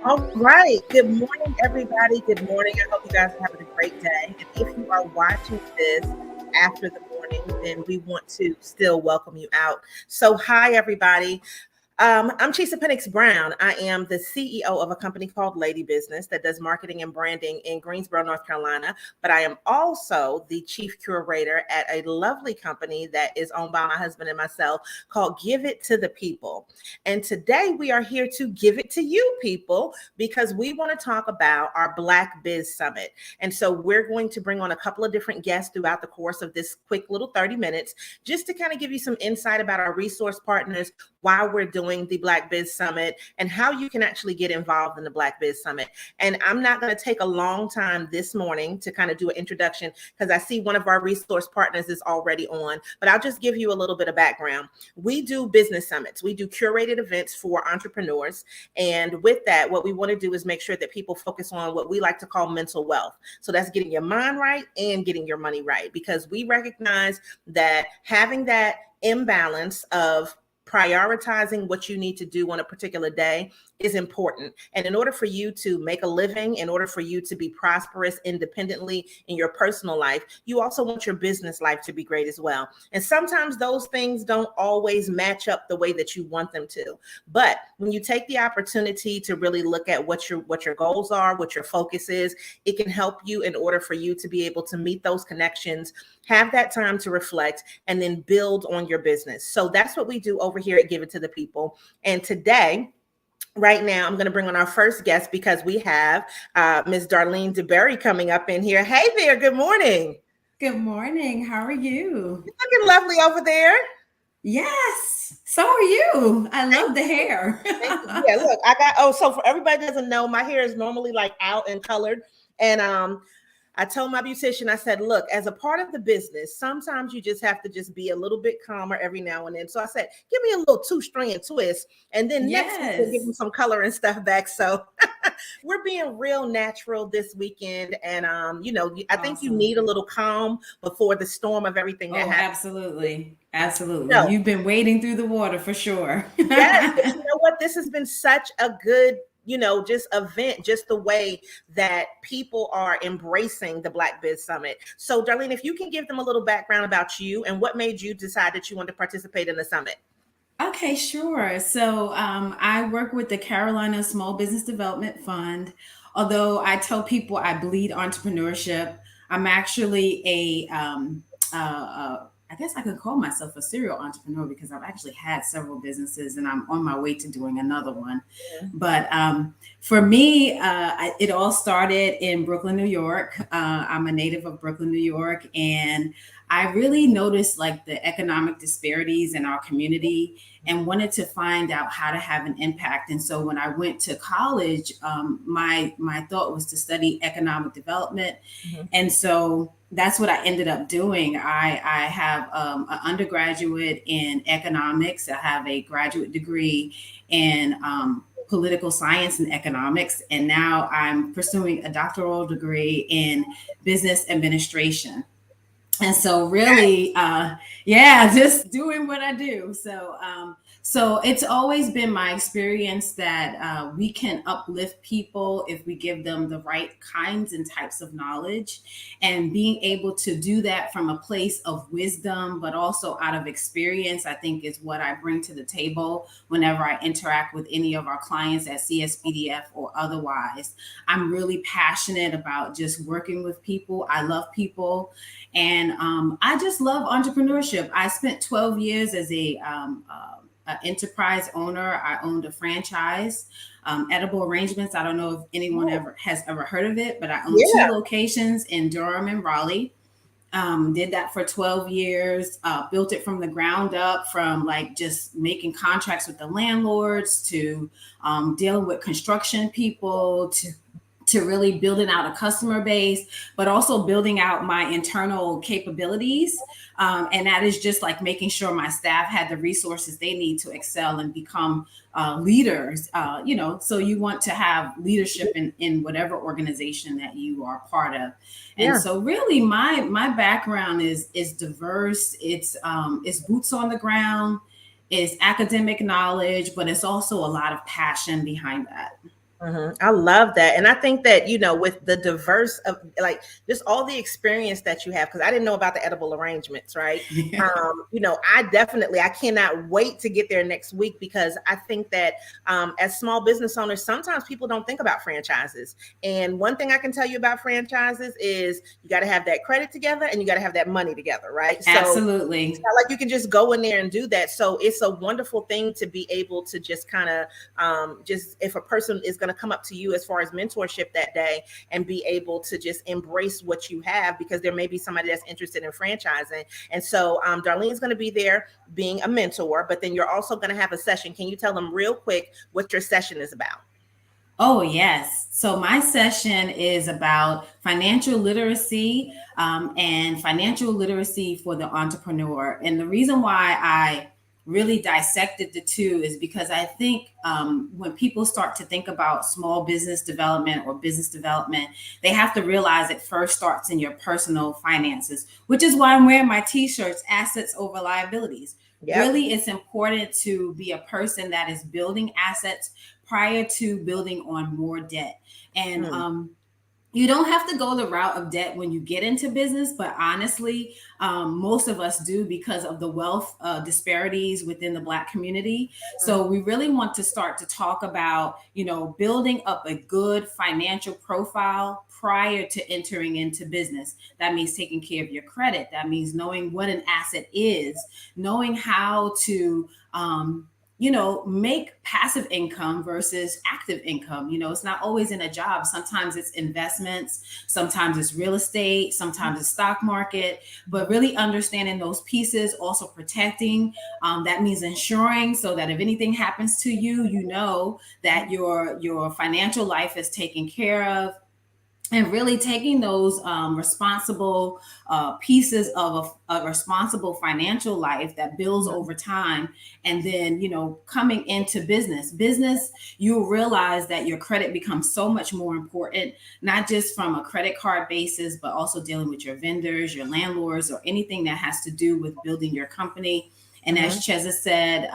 All right. Good morning, everybody. Good morning. I hope you guys are having a great day. And if you are watching this after the morning, then we want to still welcome you out. So, hi, everybody. I'm Chisa Pennix-Brown. I am the CEO of a company called Lady Business that does marketing and branding in Greensboro, North Carolina. But I am also the chief curator at a lovely company that is owned by my husband and myself called Give It to the People. And today we are here to give it to you people because we want to talk about our Black Biz Summit. And so we're going to bring on a couple of different guests throughout the course of this quick little 30 minutes just to kind of give you some insight about our resource partners, why we're doing the Black Biz Summit, and how you can actually get involved in the Black Biz Summit. And I'm not going to take a long time this morning to kind of do an introduction because I see one of our resource partners is already on, but I'll just give you a little bit of background. We do business summits. We do curated events for entrepreneurs. And with that, what we want to do is make sure that people focus on what we like to call mental wealth. So that's getting your mind right and getting your money right, because we recognize that having that imbalance of prioritizing what you need to do on a particular day is important. And in order for you to make a living, in order for you to be prosperous independently in your personal life, you also want your business life to be great as well. And sometimes those things don't always match up the way that you want them to. But when you take the opportunity to really look at what your goals are, what your focus is, it can help you in order for you to be able to meet those connections, have that time to reflect, and then build on your business. So that's what we do over here at Give It to the People. And today, right now, I'm going to bring on our first guest because we have Ms. Darlene DeBerry coming up in here. Hey there, good morning. Good morning. How are you? You're looking lovely over there. Yes, so are you. I love the hair. Thank you. Yeah, look, so for everybody that doesn't know, my hair is normally like out and colored. And I told my beautician, I said, look, as a part of the business, sometimes you just have to just be a little bit calmer every now and then. So I said, give me a little 2-strand twist. And then next week we'll give them some color and stuff back. So we're being real natural this weekend. And, I think you need a little calm before the storm of everything that happens. Absolutely. Absolutely. You've been wading through the water for sure. Yes, but you know what? This has been such a good just event, just the way that people are embracing the Black Biz Summit. So, Darlene, if you can give them a little background about you and what made you decide that you want to participate in the summit. Okay, sure. So I work with the Carolina Small Business Development Fund. Although I tell people I bleed entrepreneurship, I'm actually I guess I could call myself a serial entrepreneur because I've actually had several businesses and I'm on my way to doing another one. Yeah. But for me, it all started in Brooklyn, New York. I'm a native of Brooklyn, New York, and I really noticed like the economic disparities in our community and wanted to find out how to have an impact. And so when I went to college, my thought was to study economic development. Mm-hmm. And so that's what I ended up doing. I have an undergraduate in economics. I have a graduate degree in political science and economics. And now I'm pursuing a doctoral degree in business administration. And so really, just doing what I do. So it's always been my experience that we can uplift people if we give them the right kinds and types of knowledge, and being able to do that from a place of wisdom, but also out of experience, I think is what I bring to the table whenever I interact with any of our clients at CSBDF or otherwise. I'm really passionate about just working with people. I love people. And I just love entrepreneurship. I spent 12 years as a enterprise owner. I owned a franchise, Edible Arrangements. I don't know if anyone has ever heard of it, but I owned 2 locations in Durham and Raleigh. Did that for 12 years, built it from the ground up, from like just making contracts with the landlords to dealing with construction people to really building out a customer base, but also building out my internal capabilities. And that is just like making sure my staff had the resources they need to excel and become leaders. So you want to have leadership in whatever organization that you are part of. And so really my background is diverse. It's boots on the ground, it's academic knowledge, but it's also a lot of passion behind that. I love that. And I think that, with the diverse of like just all the experience that you have, because I didn't know about the edible arrangements, right? Yeah. I cannot wait to get there next week, because I think that as small business owners, sometimes people don't think about franchises. And one thing I can tell you about franchises is you got to have that credit together and you got to have that money together, right? So it's Absolutely. not like you can just go in there and do that. So it's a wonderful thing to be able to just kind of just if a person is going to come up to you as far as mentorship that day, and be able to just embrace what you have, because there may be somebody that's interested in franchising. And so Darlene's going to be there being a mentor, but then you're also going to have a session. Can you tell them real quick what your session is about? Oh, yes. So my session is about financial literacy and financial literacy for the entrepreneur. And the reason why I really dissected the two is because I think when people start to think about small business development or business development, they have to realize it first starts in your personal finances, which is why I'm wearing my t-shirts, assets over liabilities. Yep. Really, it's important to be a person that is building assets prior to building on more debt. And you don't have to go the route of debt when you get into business, but honestly, most of us do because of the wealth disparities within the Black community. So we really want to start to talk about, building up a good financial profile prior to entering into business. That means taking care of your credit. That means knowing what an asset is, knowing how to make passive income versus active income. It's not always in a job. Sometimes it's investments, sometimes it's real estate, sometimes it's stock market, but really understanding those pieces, also protecting. That means ensuring so that if anything happens to you, you know that your financial life is taken care of. And really taking those responsible pieces of a responsible financial life that builds over time. And then, coming into business, you'll realize that your credit becomes so much more important, not just from a credit card basis, but also dealing with your vendors, your landlords, or anything that has to do with building your company. And as Chisa said,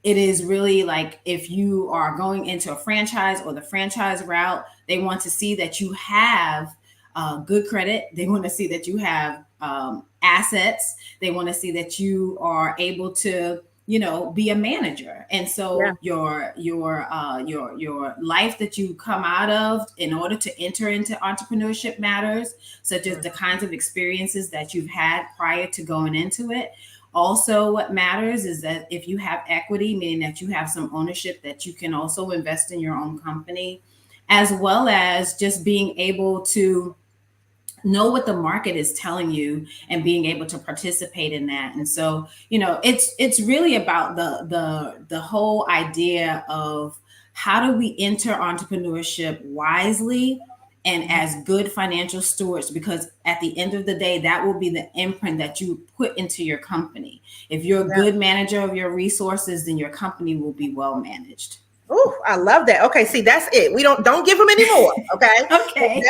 it is really like if you are going into a franchise or the franchise route, they want to see that you have good credit. They want to see that you have assets. They want to see that you are able to, be a manager. And so your life that you come out of in order to enter into entrepreneurship matters, such as the kinds of experiences that you've had prior to going into it. Also, what matters is that if you have equity, meaning that you have some ownership, that you can also invest in your own company, as well as just being able to know what the market is telling you and being able to participate in that. And so, it's really about the whole idea of how do we enter entrepreneurship wisely and as good financial stewards, because at the end of the day, that will be the imprint that you put into your company. If you're a good manager of your resources, then your company will be well managed. Oh, I love that. Okay, see, that's it. We don't give them any more. Okay. Okay.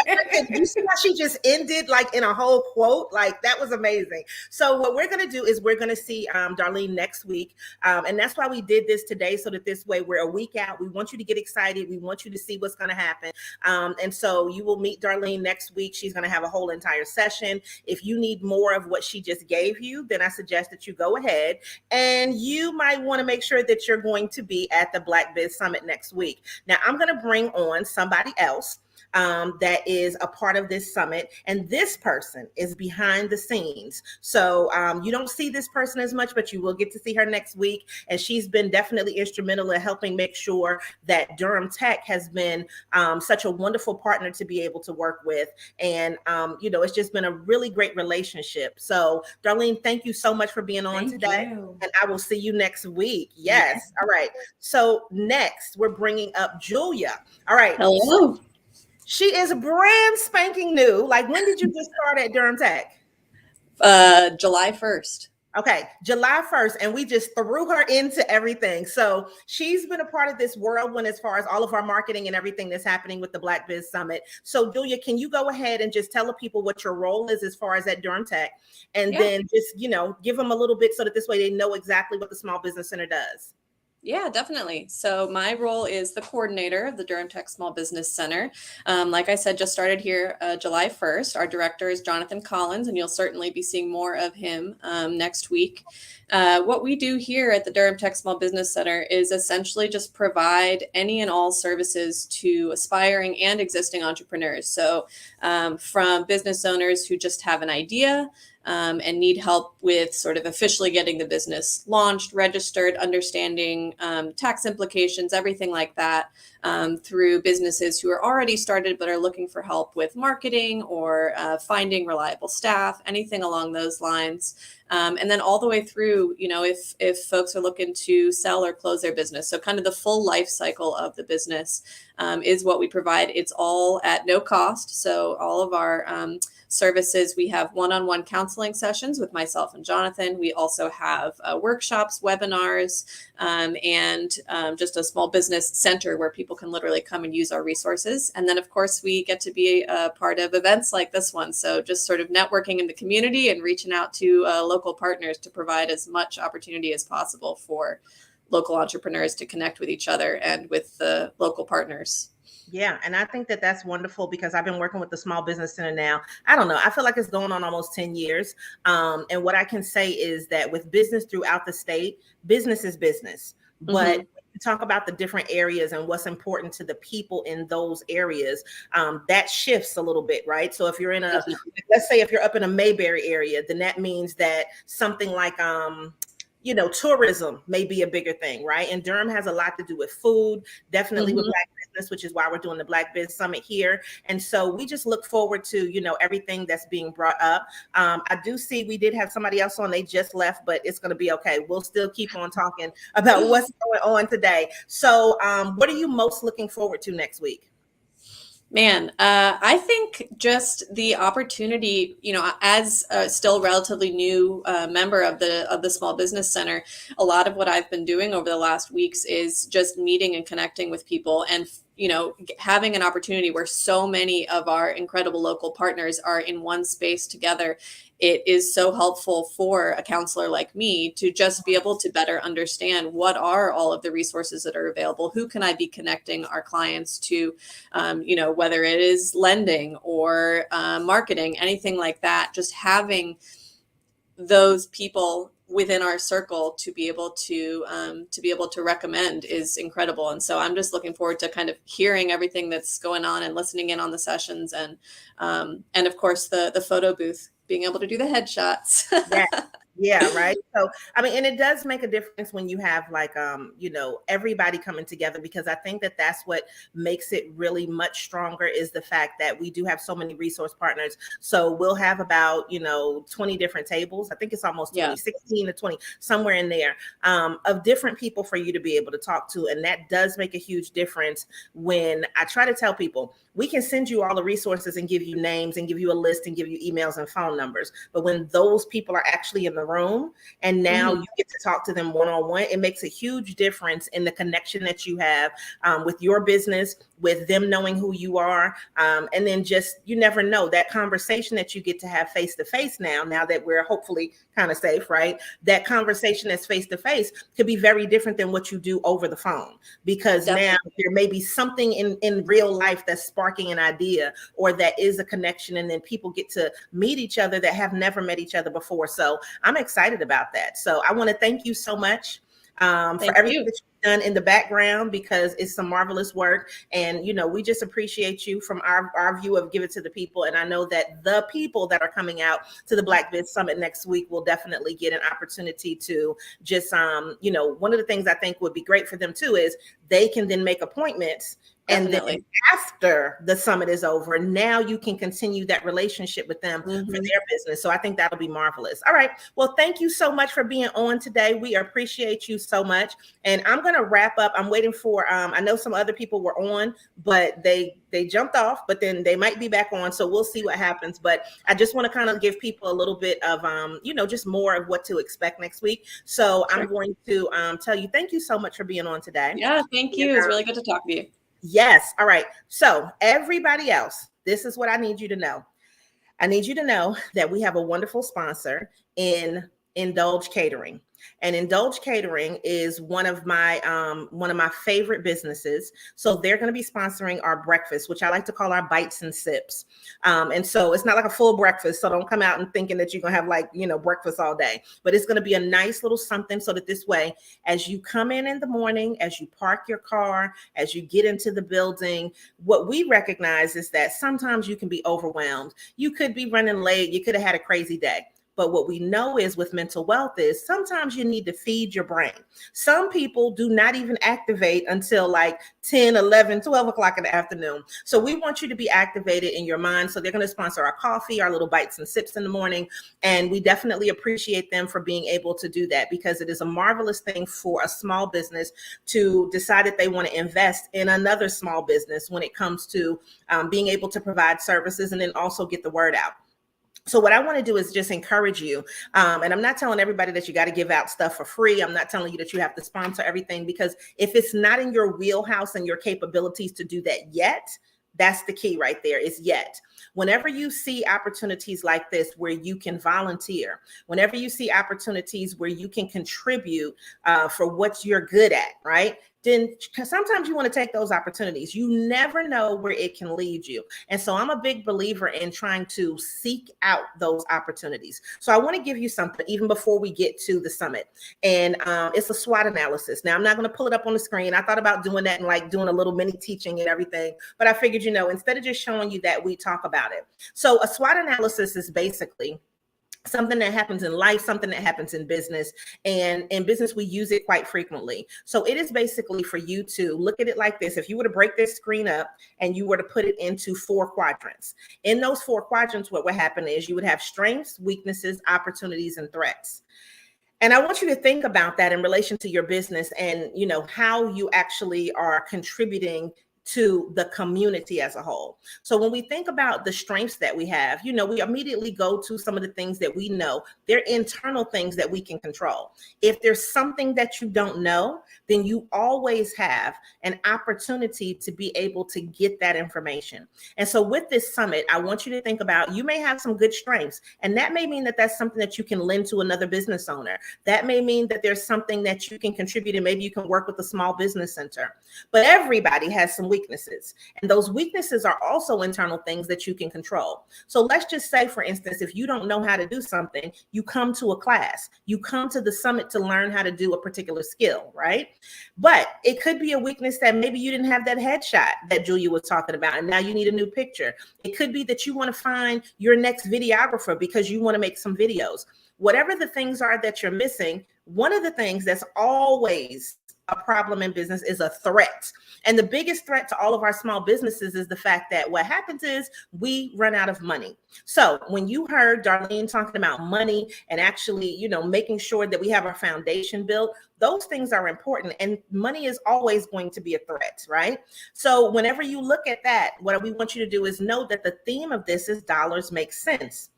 You see how she just ended like in a whole quote? Like that was amazing. So what we're gonna do is we're gonna see Darlene next week, and that's why we did this today, so that this way we're a week out. We want you to get excited. We want you to see what's gonna happen, and so you will meet Darlene next week. She's gonna have a whole entire session. If you need more of what she just gave you, then I suggest that you go ahead, and you might want to make sure that you're going to be at the Black Biz Summit next week. Now, I'm going to bring on somebody else that is a part of this summit, and this person is behind the scenes. So you don't see this person as much, but you will get to see her next week. And she's been definitely instrumental in helping make sure that Durham Tech has been such a wonderful partner to be able to work with. And it's just been a really great relationship. So Darlene, thank you so much for being on today. And I will see you next week. Yes. All right. So next we're bringing up Julia. All right. Hello. She is brand spanking new. Like, when did you just start at Durham Tech? July 1st. Okay, July 1st, and we just threw her into everything. So she's been a part of this whirlwind as far as all of our marketing and everything that's happening with the Black Biz Summit. So Julia, can you go ahead and just tell the people what your role is as far as at Durham Tech, and then just, give them a little bit so that this way they know exactly what the Small Business Center does. Yeah, definitely. So my role is the coordinator of the Durham Tech Small Business Center. Like I said, just started here July 1st. Our director is Jonathan Collins, and you'll certainly be seeing more of him next week. What we do here at the Durham Tech Small Business Center is essentially just provide any and all services to aspiring and existing entrepreneurs. So from business owners who just have an idea, and need help with sort of officially getting the business launched, registered, understanding tax implications, everything like that, through businesses who are already started but are looking for help with marketing or finding reliable staff, anything along those lines. And then all the way through, if folks are looking to sell or close their business. So kind of the full life cycle of the business is what we provide. It's all at no cost. So all of our services, we have one-on-one counseling sessions with myself and Jonathan. We also have workshops, webinars, and just a small business center where people can literally come and use our resources. And then, of course, we get to be a part of events like this one. So just sort of networking in the community and reaching out to local partners to provide as much opportunity as possible for local entrepreneurs to connect with each other and with the local partners. Yeah, and I think that that's wonderful because I've been working with the Small Business Center now. I don't know. I feel like it's going on almost 10 years. And what I can say is that with business throughout the state, business is business. But you talk about the different areas and what's important to the people in those areas, that shifts a little bit, right? So if you're in a, let's say if you're up in a Mayberry area, then that means that something like, tourism may be a bigger thing, right? And Durham has a lot to do with food, definitely with Black business, which is why we're doing the Black Biz Summit here. And so we just look forward to, everything that's being brought up. I do see we did have somebody else on, they just left, but it's going to be okay. We'll still keep on talking about what's going on today. So what are you most looking forward to next week? Man, I think just the opportunity, as a still relatively new member of the Small Business Center, a lot of what I've been doing over the last weeks is just meeting and connecting with people and having an opportunity where so many of our incredible local partners are in one space together. It is so helpful for a counselor like me to just be able to better understand what are all of the resources that are available. Who can I be connecting our clients to, whether it is lending or marketing, anything like that. Just having those people within our circle to be able to recommend is incredible. And so I'm just looking forward to kind of hearing everything that's going on and listening in on the sessions, and of course the photo booth, being able to do the headshots. Yeah, right. So, I mean, and it does make a difference when you have like, everybody coming together, because I think that that's what makes it really much stronger is the fact that we do have so many resource partners. So we'll have about, 20 different tables. I think it's almost 20, 16 to 20, somewhere in there, of different people for you to be able to talk to. And that does make a huge difference when I try to tell people, we can send you all the resources and give you names and give you a list and give you emails and phone numbers. But when those people are actually in the room and now you get to talk to them one-on-one, it makes a huge difference in the connection that you have with your business, with them knowing who you are. And then just, you never know, that conversation that you get to have face-to-face now that we're hopefully kind of safe, right? That conversation that's face-to-face could be very different than what you do over the phone, because now there may be something in real life that's sparking an idea or that is a connection, and then people get to meet each other that have never met each other before. So I'm excited about that. So I want to thank you so much for everything that you've done in the background, because it's some marvelous work. And, we just appreciate you from our view of Give It to the People. And I know that the people that are coming out to the Black Biz Summit next week will definitely get an opportunity to just, one of the things I think would be great for them too is they can then make appointments. And then after the summit is over, now you can continue that relationship with them for their business. So I think that'll be marvelous. All right. Well, thank you so much for being on today. We appreciate you so much. And I'm going to wrap up. I'm waiting for, I know some other people were on, but they jumped off, but then they might be back on. So we'll see what happens. But I just want to kind of give people a little bit of, just more of what to expect next week. So I'm going to tell you, thank you so much for being on today. Yeah, thank you. It's really good to talk to you. Yes. All right. So everybody else, this is what I need you to know. I need you to know that we have a wonderful sponsor in Indulge Catering. And Indulge Catering is one of my favorite businesses. So they're going to be sponsoring our breakfast, which I like to call our bites and sips. And so it's not like a full breakfast. So don't come out and thinking that you're going to have breakfast all day. But it's going to be a nice little something so that this way, as you come in the morning, as you park your car, as you get into the building, what we recognize is that sometimes you can be overwhelmed. You could be running late. You could have had a crazy day. But what we know is with mental wealth is sometimes you need to feed your brain. Some people do not even activate until like 10, 11, 12 o'clock in the afternoon. So we want you to be activated in your mind. So they're going to sponsor our coffee, our little bites and sips in the morning. And we definitely appreciate them for being able to do that, because it is a marvelous thing for a small business to decide that they want to invest in another small business when it comes to being able to provide services and then also get the word out. So what I want to do is just encourage you. And I'm not telling everybody that you got to give out stuff for free. I'm not telling you that you have to sponsor everything, because if it's not in your wheelhouse and your capabilities to do that yet, that's the key right there, is yet. Whenever you see opportunities like this where you can volunteer, whenever you see opportunities where you can contribute for what you're good at, right? Then sometimes you want to take those opportunities. You never know where it can lead you. And so I'm a big believer in trying to seek out those opportunities. So I want to give you something even before we get to the summit. And it's a SWOT analysis. Now, I'm not going to pull it up on the screen. I thought about doing that and like doing a little mini teaching and everything. But I figured, instead of just showing you that, we talk about it. So a SWOT analysis is basically something that happens in life, something that happens in business. And in business, we use it quite frequently. So it is basically for you to look at it like this. If you were to break this screen up and you were to put it into 4 quadrants, in those 4 quadrants, what would happen is you would have strengths, weaknesses, opportunities, and threats. And I want you to think about that in relation to your business and, how you actually are contributing to the community as a whole. So when we think about the strengths that we have, we immediately go to some of the things that we know. They're internal things that we can control. If there's something that you don't know, then you always have an opportunity to be able to get that information. And so with this summit, I want you to think about, you may have some good strengths, and that may mean that that's something that you can lend to another business owner. That may mean that there's something that you can contribute, and maybe you can work with a small business center. But everybody has some weaknesses, and those weaknesses are also internal things that you can control. So let's just say, for instance, if you don't know how to do something, you come to a class, you come to the summit to learn how to do a particular skill, right? But it could be a weakness that maybe you didn't have that headshot that Julia was talking about, and now you need a new picture. It could be that you want to find your next videographer because you want to make some videos. Whatever the things are that you're missing, one of the things that's always a problem in business is a threat. And the biggest threat to all of our small businesses is the fact that what happens is we run out of money. So when you heard Darlene talking about money and actually, making sure that we have our foundation built, those things are important, and money is always going to be a threat, right? So whenever you look at that, what we want you to do is know that the theme of this is dollars make sense.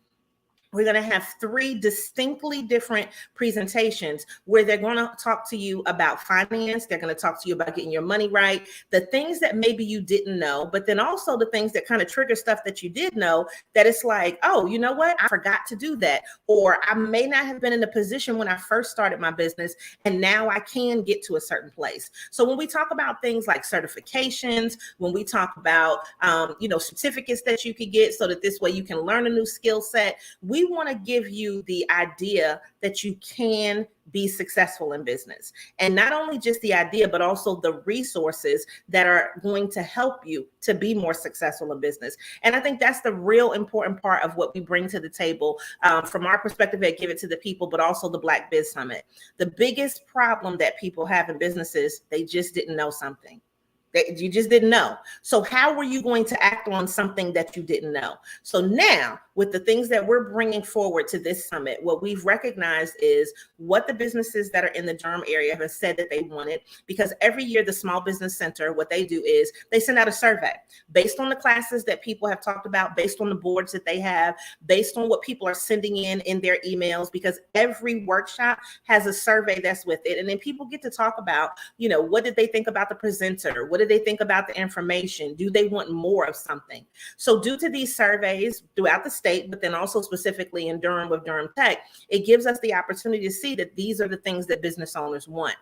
We're going to have 3 distinctly different presentations where they're going to talk to you about finance. They're going to talk to you about getting your money right, the things that maybe you didn't know, but then also the things that kind of trigger stuff that you did know, that it's like, oh, you know what? I forgot to do that. Or I may not have been in a position when I first started my business, and now I can get to a certain place. So when we talk about things like certifications, when we talk about, certificates that you could get so that this way you can learn a new skill set, we want to give you the idea that you can be successful in business. And not only just the idea, but also the resources that are going to help you to be more successful in business. And I think that's the real important part of what we bring to the table from our perspective at Give It to the People, but also the Black Biz Summit. The biggest problem that people have in businesses, they just didn't know something. You just didn't know. So how were you going to act on something that you didn't know? So now, with the things that we're bringing forward to this summit, what we've recognized is what the businesses that are in the Durham area have said that they wanted, because every year the Small Business Center, what they do is they send out a survey based on the classes that people have talked about, based on the boards that they have, based on what people are sending in their emails, because every workshop has a survey that's with it. And then people get to talk about, what did they think about the presenter? What did they think about the information? Do they want more of something? So due to these surveys throughout the state, but then also specifically in Durham with Durham Tech, it gives us the opportunity to see that these are the things that business owners want.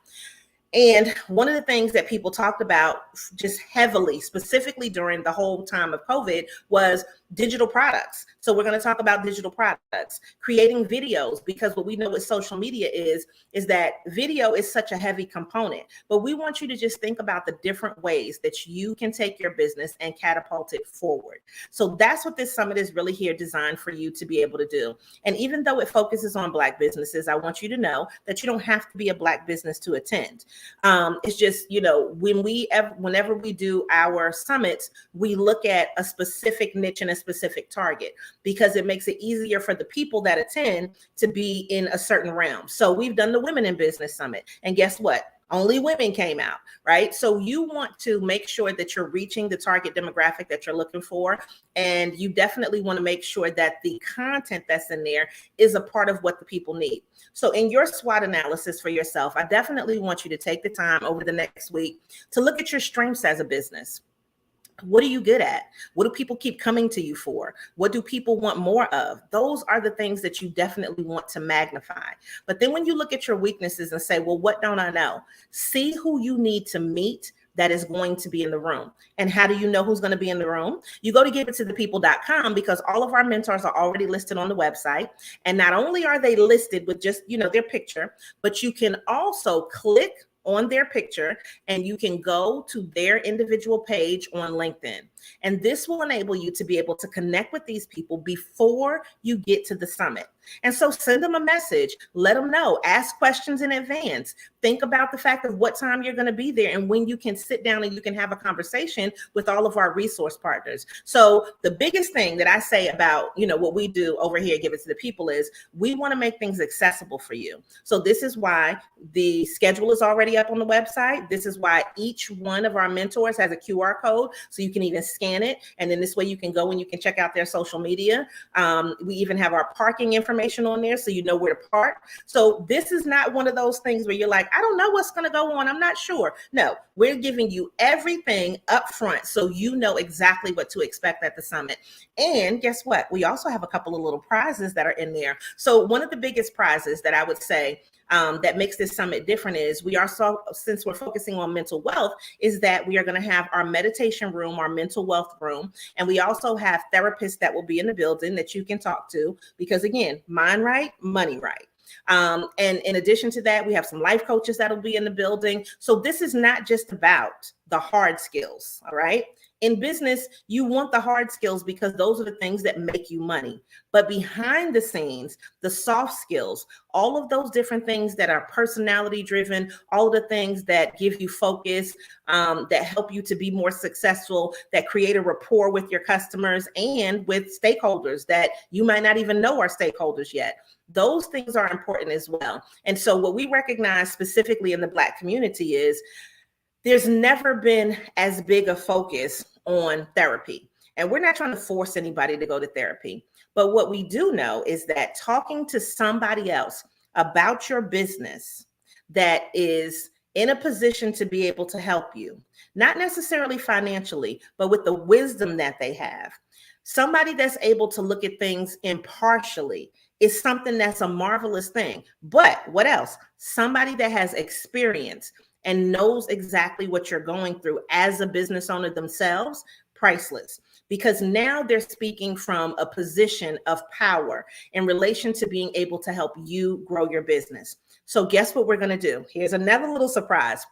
And one of the things that people talked about just heavily, specifically during the whole time of COVID, was digital products. So we're going to talk about digital products, creating videos, because what we know with social media is that video is such a heavy component. But we want you to just think about the different ways that you can take your business and catapult it forward. So that's what this summit is really here designed for you to be able to do. And even though it focuses on Black businesses, I want you to know that you don't have to be a Black business to attend. It's just, you know, whenever we do our summits, we look at a specific niche and a specific target, because it makes it easier for the people that attend to be in a certain realm. So we've done the Women in Business Summit, and guess what? Only women came out, right? So you want to make sure that you're reaching the target demographic that you're looking for. And you definitely want to make sure that the content that's in there is a part of what the people need. So in your SWOT analysis for yourself, I definitely want you to take the time over the next week to look at your strengths as a business. What are you good at? What do people keep coming to you for? What do people want more of? Those are the things that you definitely want to magnify. But then when you look at your weaknesses and say, well, what don't I know? See who you need to meet that is going to be in the room. And how do you know who's going to be in the room? You go to giveittothepeople.com, because all of our mentors are already listed on the website. And not only are they listed with just, you know, their picture, but you can also click on their picture and you can go to their individual page on LinkedIn. And this will enable you to be able to connect with these people before you get to the summit. And so send them a message, let them know, ask questions in advance. Think about the fact of what time you're going to be there and when you can sit down and you can have a conversation with all of our resource partners. So the biggest thing that I say about, you know, what we do over here at Give It to the People is we want to make things accessible for you. So this is why the schedule is already up on the website. This is why each one of our mentors has a QR code, so you can even scan it. And then this way you can go and you can check out their social media. We even have our parking information on there, so you know where to park. So this is not one of those things where you're like, I don't know what's going to go on, I'm not sure. No, we're giving you everything up front so you know exactly what to expect at the summit. And guess what? We also have a couple of little prizes that are in there. So one of the biggest prizes that I would say that makes this summit different is since we're focusing on mental wealth, is that we are going to have our meditation room, our mental wealth room. And we also have therapists that will be in the building that you can talk to, because again, mind right, money right. And in addition to that, we have some life coaches that'll be in the building. So this is not just about the hard skills. All right. In business, you want the hard skills because those are the things that make you money. But behind the scenes, the soft skills, all of those different things that are personality driven, all of the things that give you focus, that help you to be more successful, that create a rapport with your customers and with stakeholders that you might not even know are stakeholders yet. Those things are important as well. And so what we recognize specifically in the Black community is there's never been as big a focus on therapy. And we're not trying to force anybody to go to therapy. But what we do know is that talking to somebody else about your business that is in a position to be able to help you, not necessarily financially, but with the wisdom that they have, somebody that's able to look at things impartially, is something that's a marvelous thing. But what else? Somebody that has experience and knows exactly what you're going through as a business owner themselves, priceless. Because now they're speaking from a position of power in relation to being able to help you grow your business. So guess what we're going to do? Here's another little surprise.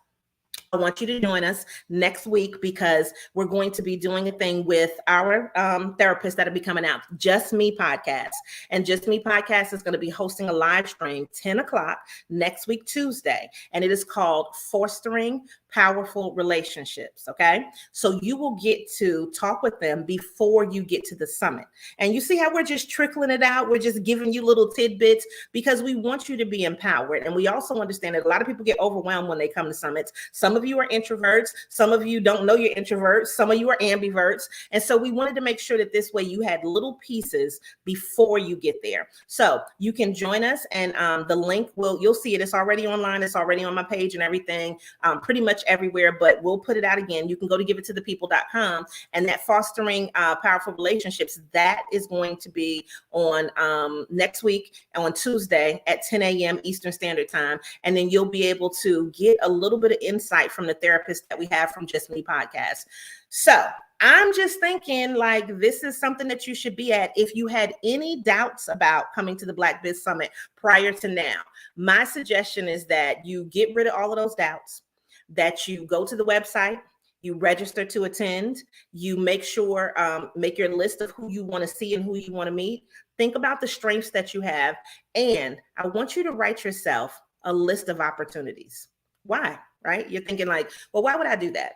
I want you to join us next week because we're going to be doing a thing with our therapists that will be coming out, Just Me Podcast. And Just Me Podcast is going to be hosting a live stream 10 o'clock next week, Tuesday. And it is called Fostering Powerful Relationships. Okay. So you will get to talk with them before you get to the summit. And you see how we're just trickling it out. We're just giving you little tidbits because we want you to be empowered. And we also understand that a lot of people get overwhelmed when they come to summits. Some of you are introverts. Some of you don't know you're introverts. Some of you are ambiverts. And so we wanted to make sure that this way you had little pieces before you get there. So you can join us and the link you'll see it. It's already online. It's already on my page and everything. Pretty much much everywhere, but we'll put it out again. You can go to giveittothepeople.com, and that fostering powerful relationships, that is going to be on next week on Tuesday at 10 a.m. Eastern Standard Time. And then you'll be able to get a little bit of insight from the therapist that we have from Just Me Podcast. So I'm just thinking, like, this is something that you should be at. If you had any doubts about coming to the Black Biz Summit prior to now, my suggestion is that you get rid of all of those doubts, that you go to the website, you register to attend, you make sure, make your list of who you want to see and who you want to meet. Think about the strengths that you have. And I want you to write yourself a list of opportunities. Why, right? You're thinking like, well, why would I do that?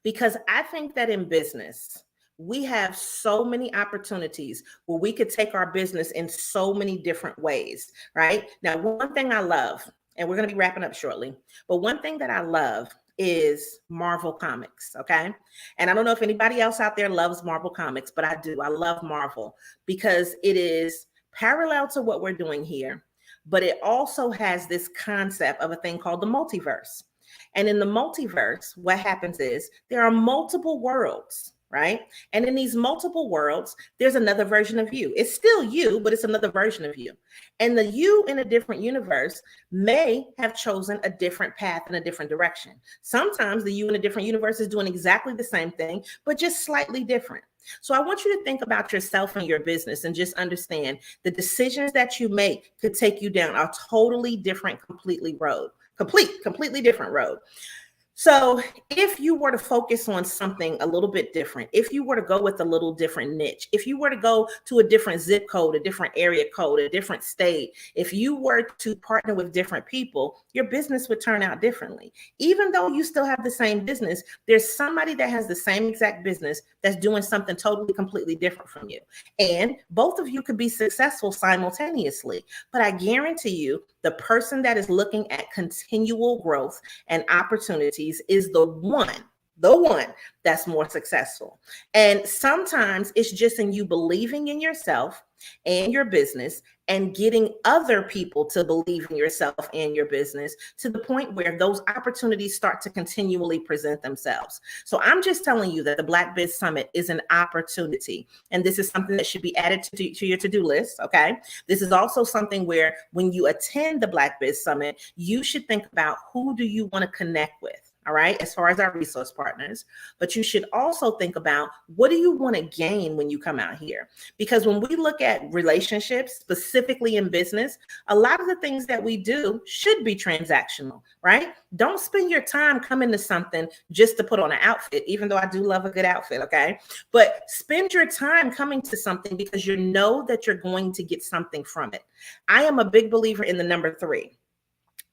Because I think that in business, we have so many opportunities where we could take our business in so many different ways, right? Now, one thing I love, and we're going to be wrapping up shortly, but one thing that I love is Marvel Comics, okay? And I don't know if anybody else out there loves Marvel Comics, but I do. I love Marvel because it is parallel to what we're doing here, but it also has this concept of a thing called the multiverse. And in the multiverse, what happens is there are multiple worlds, right? And in these multiple worlds, there's another version of you. It's still you, but it's another version of you. And the you in a different universe may have chosen a different path in a different direction. Sometimes the you in a different universe is doing exactly the same thing, but just slightly different. So I want you to think about yourself and your business and just understand the decisions that you make could take you down a totally different, completely different road. So if you were to focus on something a little bit different, if you were to go with a little different niche, if you were to go to a different zip code, a different area code, a different state, if you were to partner with different people, your business would turn out differently. Even though you still have the same business, there's somebody that has the same exact business that's doing something totally, completely different from you. And both of you could be successful simultaneously. But I guarantee you, the person that is looking at continual growth and opportunities is the one that's more successful. And sometimes it's just in you believing in yourself and your business and getting other people to believe in yourself and your business to the point where those opportunities start to continually present themselves. So I'm just telling you that the Black Biz Summit is an opportunity. And this is something that should be added to your to-do list, okay? This is also something where when you attend the Black Biz Summit, you should think about who do you want to connect with. All right, as far as our resource partners, but you should also think about what do you want to gain when you come out here? Because when we look at relationships, specifically in business, a lot of the things that we do should be transactional, right? Don't spend your time coming to something just to put on an outfit, even though I do love a good outfit, okay? But spend your time coming to something because you know that you're going to get something from it. I am a big believer in the number 3.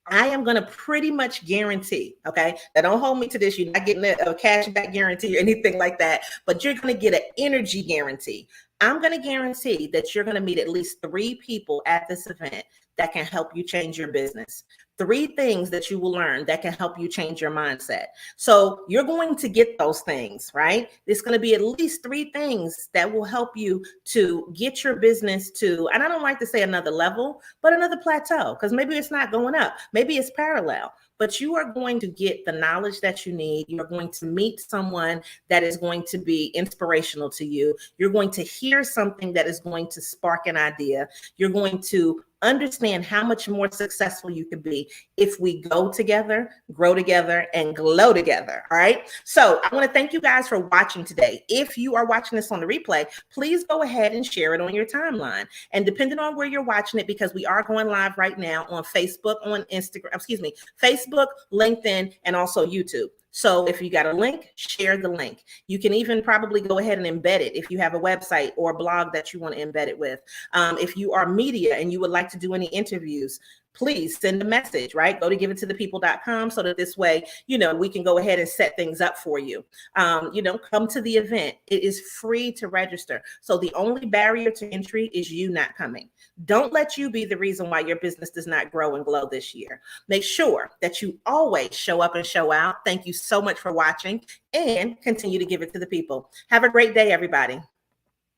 I am going to pretty much guarantee, okay? Now don't hold me to this. You're not getting a cash back guarantee or anything like that, but you're going to get an energy guarantee. I'm going to guarantee that you're going to meet at least 3 people at this event that can help you change your business. 3 things that you will learn that can help you change your mindset. So you're going to get those things, right? There's going to be at least 3 things that will help you to get your business to, and I don't like to say another level, but another plateau, because maybe it's not going up. Maybe it's parallel. But you are going to get the knowledge that you need. You're going to meet someone that is going to be inspirational to you. You're going to hear something that is going to spark an idea. You're going to understand how much more successful you could be if we go together, grow together, and glow together. All right. So I want to thank you guys for watching today. If you are watching this on the replay, please go ahead and share it on your timeline. And depending on where you're watching it, because we are going live right now on Facebook, on Instagram, Facebook, LinkedIn, and also YouTube. So if you got a link, share the link. You can even probably go ahead and embed it if you have a website or a blog that you want to embed it with. If you are media and you would like to do any interviews, please send a message, right? Go to giveittothepeople.com so that this way, we can go ahead and set things up for you. Come to the event. It is free to register. So the only barrier to entry is you not coming. Don't let you be the reason why your business does not grow and glow this year. Make sure that you always show up and show out. Thank you so much for watching and continue to give it to the people. Have a great day, everybody.